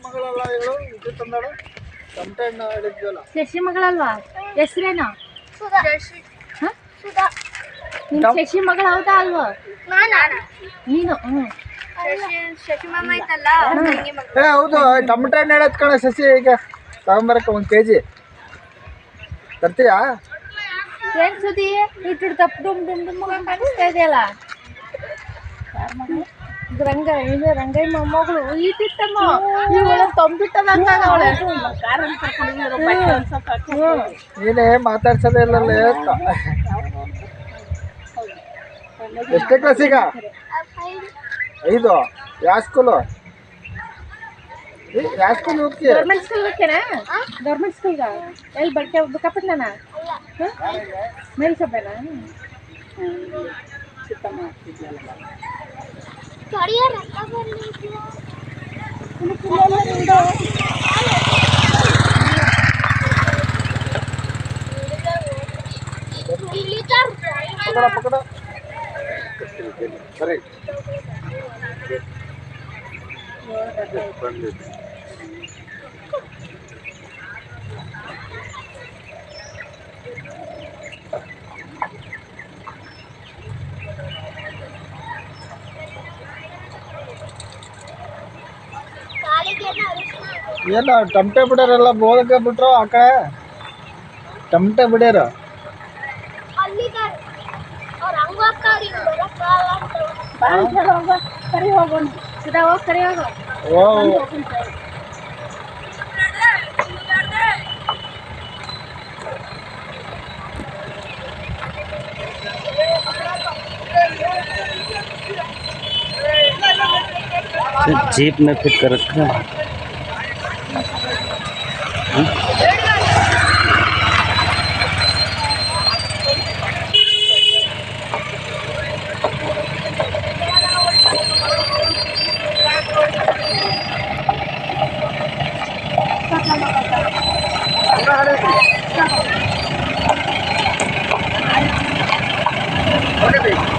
ಮಗಳಲ್ಲ ಇವಳು ಇದು ತಂದಾಳು ಟಮಟೆ ಹಣ್ಣು ಹೇಳಿದ್ವಲ್ಲ ಶಶಿ ಮಗಳಲ್ವಾ ಹೆಸ್ರೇನು ನಿಮ್ ಶಶಿ ಮಗಳು ಹೌದಾ ಅಲ್ವಾ ನೀನು ಶಶಿ ಮಾಮ ಐತಲ್ಲ ಏ ಹೌದು ಟಮಟೆ ಹಣ್ಣು ಹೇಳತ್ ಕಣ ಶಶಿ ಈಗ ತಗೊಂಬರಕ್ಕೆ 1 kg ತರ್ತೀಯಾ ಏನ್ ಸುದ್ದಿ ಇಟ್ಟು ತಪ್ಪು ಡುಮ್ ಡುಮ್ ಡುಮ್ ಕಾಣಿಸ್ತಾ ಇದೆಯಲ್ಲ ರಂಗಯ್ಯ ಮೊಮ್ಮಗಳು ಈಟಿತ್ತಮ್ಮ ಇವಳ ತೊಂಬಿಟ್ಟದಂಗ ಅವಳೆ ನೀನೇ ಮಾತಾಡ್ಸೋದೇ ಇಲ್ಲಲ್ಲ ಎಷ್ಟೇ ಕ್ಲಾಸ್ ಈಗ 5 ಯಾವ ಸ್ಕೂಲು ಯಾವ ಸ್ಕೂಲ್ ಹೋಗ್ತೀಯ ಗೌರ್ಮೆಂಟ್ ಸ್ಕೂಲ್ ಹೋಗ್ತೇನಾ ಗೌರ್ಮೆಂಟ್ ಸ್ಕೂಲ್ಗ ಎಲ್ಲಿ ಬಟ್ಟೆ ಬುಕ್ಕಪ್ಪಟ್ಲನ ಮೇಲ್ಸಬ್ಬೆನಾ ಪಕಡ ಸರಿ ಏನು ಟಮಟೆ ಬಿಡ್ಯಾರಲ್ಲ ಬೋಳಕ್ಕೆ ಬಿಟ್ರು ಆ ಕಡೆ ಟಮಟೆ ಬಿಡ್ಯಾರ ಕರಿ ಹೋಗೋಣ ಸುಧಾ ಹೋಗಿ ಕರಿ ಹೋಗು ಓ जीप में फिट कर रखा है Okay,